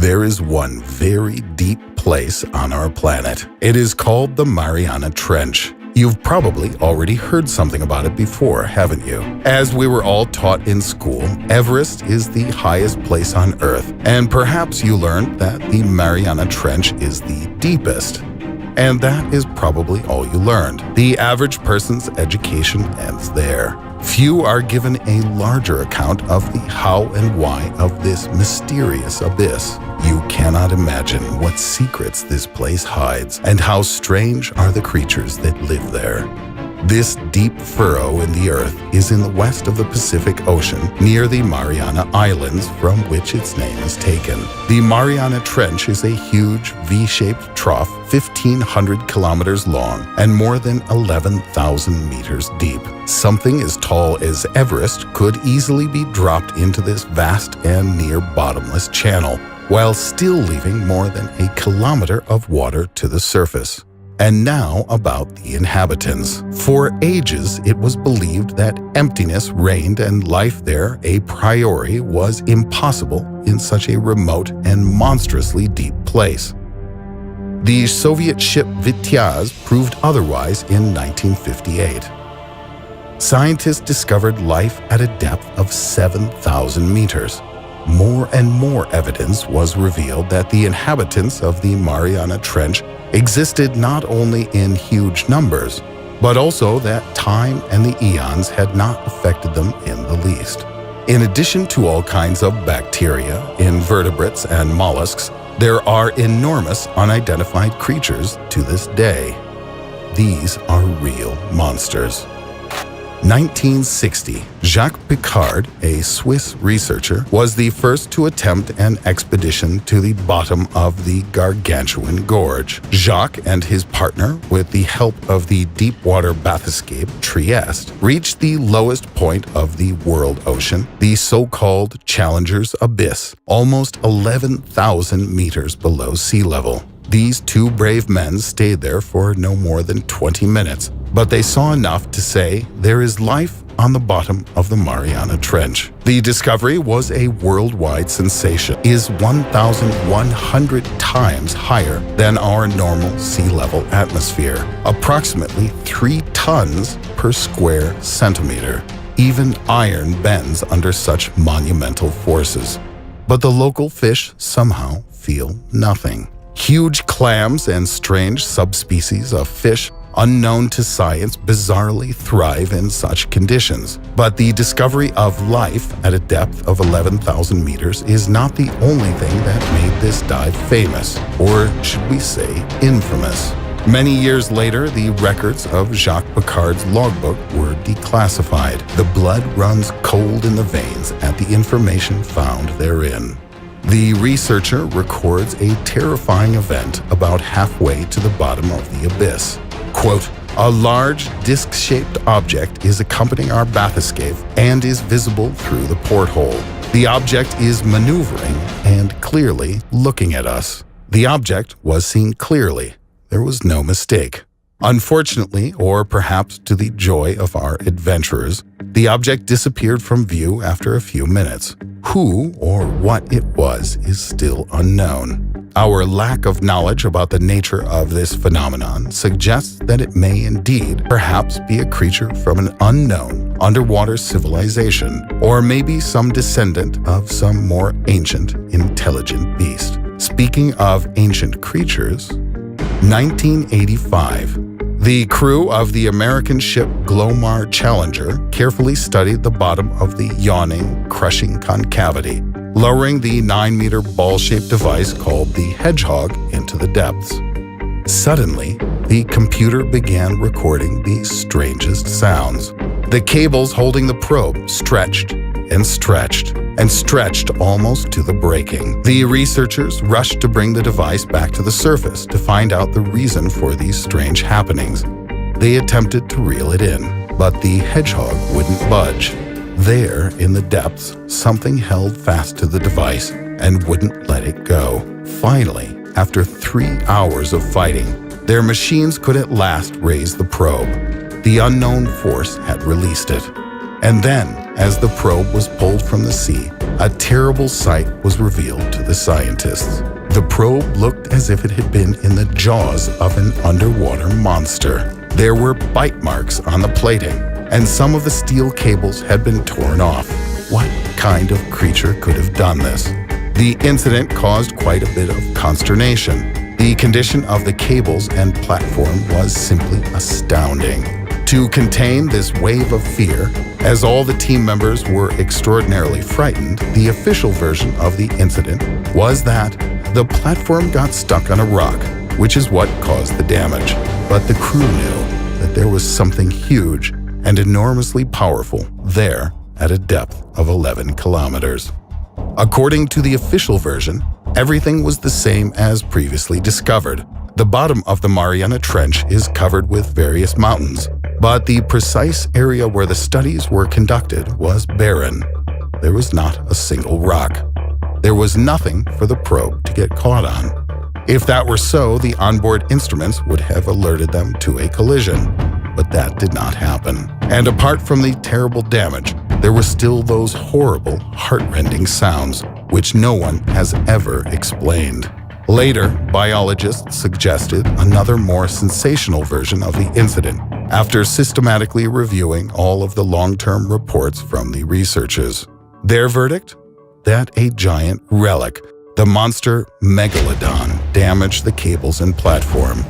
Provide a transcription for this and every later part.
There is one very deep place on our planet. It is called the Mariana Trench. You've probably already heard something about it before, haven't you? As we were all taught in school, Everest is the highest place on Earth, and perhaps you learned that the Mariana Trench is the deepest. And that is probably all you learned. The average person's education ends there. Few are given a larger account of the how and why of this mysterious abyss. You cannot imagine what secrets this place hides and how strange are the creatures that live there. This deep furrow in the earth is in the west of the Pacific Ocean, near the Mariana Islands, from which its name is taken. The Mariana Trench is a huge V-shaped trough 1,500 kilometers long and more than 11,000 meters deep. Something as tall as Everest could easily be dropped into this vast and near bottomless channel, while still leaving more than a kilometer of water to the surface. And now about the inhabitants. For ages, it was believed that emptiness reigned and life there a priori was impossible in such a remote and monstrously deep place. The Soviet ship Vityaz proved otherwise in 1958. Scientists discovered life at a depth of 7,000 meters. More and more evidence was revealed that the inhabitants of the Mariana Trench existed not only in huge numbers, but also that time and the eons had not affected them in the least. In addition to all kinds of bacteria, invertebrates, and mollusks, there are enormous unidentified creatures to this day. These are real monsters. 1960, Jacques Piccard, a Swiss researcher, was the first to attempt an expedition to the bottom of the Gargantuan Gorge. Jacques and his partner, with the help of the deep-water bathyscaphe Trieste, reached the lowest point of the world ocean, the so-called Challenger's Abyss, almost 11,000 meters below sea level. These two brave men stayed there for no more than 20 minutes, but they saw enough to say there is life on the bottom of the Mariana Trench. The discovery was a worldwide sensation, is 1,100 times higher than our normal sea level atmosphere, approximately 3 tons per square centimeter. Even iron bends under such monumental forces. But the local fish somehow feel nothing. Huge clams and strange subspecies of fish unknown to science bizarrely thrive in such conditions. But the discovery of life at a depth of 11,000 meters is not the only thing that made this dive famous, or should we say infamous. Many years later, the records of Jacques Piccard's logbook were declassified. The blood runs cold in the veins at the information found therein. The researcher records a terrifying event about halfway to the bottom of the abyss. Quote, "A large disc-shaped object is accompanying our bathyscaphe and is visible through the porthole. The object is maneuvering and clearly looking at us. The object was seen clearly. There was no mistake. Unfortunately, or perhaps to the joy of our adventurers, the object disappeared from view after a few minutes. Who or what it was is still unknown. Our lack of knowledge about the nature of this phenomenon suggests that it may indeed perhaps be a creature from an unknown underwater civilization, or maybe some descendant of some more ancient, intelligent beast." Speaking of ancient creatures, 1985. The crew of the American ship Glomar Challenger carefully studied the bottom of the yawning, crushing concavity, lowering the 9-meter ball-shaped device called the Hedgehog into the depths. Suddenly, the computer began recording the strangest sounds. The cables holding the probe stretched and stretched and stretched almost to the breaking. The researchers rushed to bring the device back to the surface to find out the reason for these strange happenings. They attempted to reel it in, but the hedgehog wouldn't budge. There, in the depths, something held fast to the device and wouldn't let it go. Finally, after 3 hours of fighting, their machines could at last raise the probe. The unknown force had released it. And then, as the probe was pulled from the sea, a terrible sight was revealed to the scientists. The probe looked as if it had been in the jaws of an underwater monster. There were bite marks on the plating, and some of the steel cables had been torn off. What kind of creature could have done this? The incident caused quite a bit of consternation. The condition of the cables and platform was simply astounding. To contain this wave of fear, as all the team members were extraordinarily frightened, the official version of the incident was that the platform got stuck on a rock, which is what caused the damage. But the crew knew that there was something huge and enormously powerful there at a depth of 11 kilometers. According to the official version, everything was the same as previously discovered. The bottom of the Mariana Trench is covered with various mountains, but the precise area where the studies were conducted was barren. There was not a single rock. There was nothing for the probe to get caught on. If that were so, the onboard instruments would have alerted them to a collision, but that did not happen. And apart from the terrible damage, there were still those horrible, heart-rending sounds, which no one has ever explained. Later, biologists suggested another more sensational version of the incident after systematically reviewing all of the long-term reports from the researchers. Their verdict? That a giant relic, the monster Megalodon, damaged the cables and platform.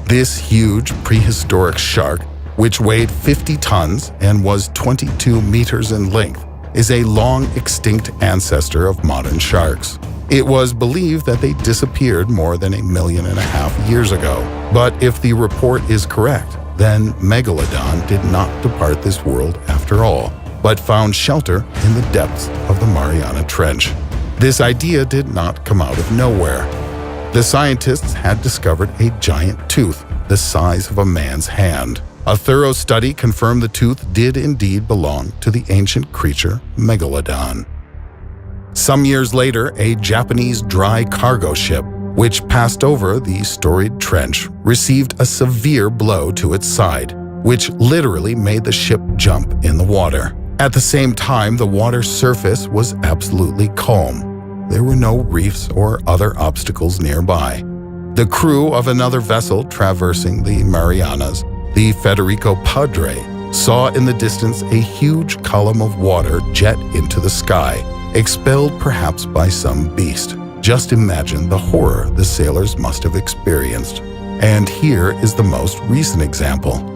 This huge prehistoric shark, which weighed 50 tons and was 22 meters in length, is a long extinct ancestor of modern sharks. It was believed that they disappeared more than 1.5 million years ago. But if the report is correct, then Megalodon did not depart this world after all, but found shelter in the depths of the Mariana Trench. This idea did not come out of nowhere. The scientists had discovered a giant tooth the size of a man's hand. A thorough study confirmed the tooth did indeed belong to the ancient creature Megalodon. Some years later, a Japanese dry cargo ship, which passed over the storied trench, received a severe blow to its side, which literally made the ship jump in the water. At the same time, the water surface was absolutely calm. There were no reefs or other obstacles nearby. The crew of another vessel traversing the Marianas, the Federico Padre, saw in the distance a huge column of water jet into the sky, expelled perhaps by some beast. Just imagine the horror the sailors must have experienced. And here is the most recent example.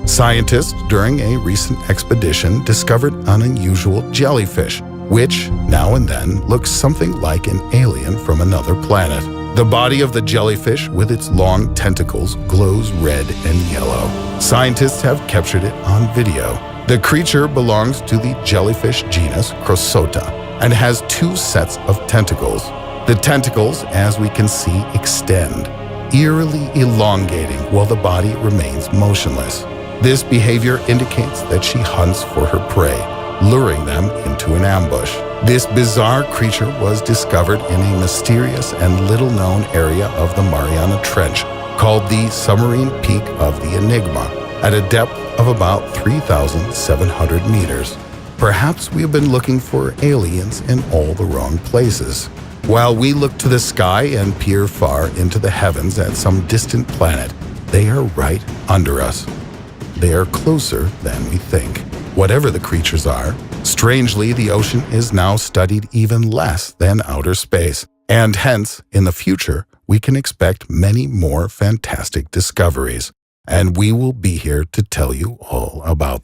Scientists during a recent expedition discovered an unusual jellyfish, which now and then looks something like an alien from another planet. The body of the jellyfish with its long tentacles glows red and yellow. Scientists have captured it on video. The creature belongs to the jellyfish genus Crossota and has 2 sets of tentacles. The tentacles, as we can see, extend, eerily elongating while the body remains motionless. This behavior indicates that she hunts for her prey, luring them into an ambush. This bizarre creature was discovered in a mysterious and little-known area of the Mariana Trench called the Submarine Peak of the Enigma, at a depth of about 3,700 meters. Perhaps we have been looking for aliens in all the wrong places. While we look to the sky and peer far into the heavens at some distant planet, they are right under us. They are closer than we think. Whatever the creatures are, strangely, the ocean is now studied even less than outer space, and hence, in the future, we can expect many more fantastic discoveries, and we will be here to tell you all about them.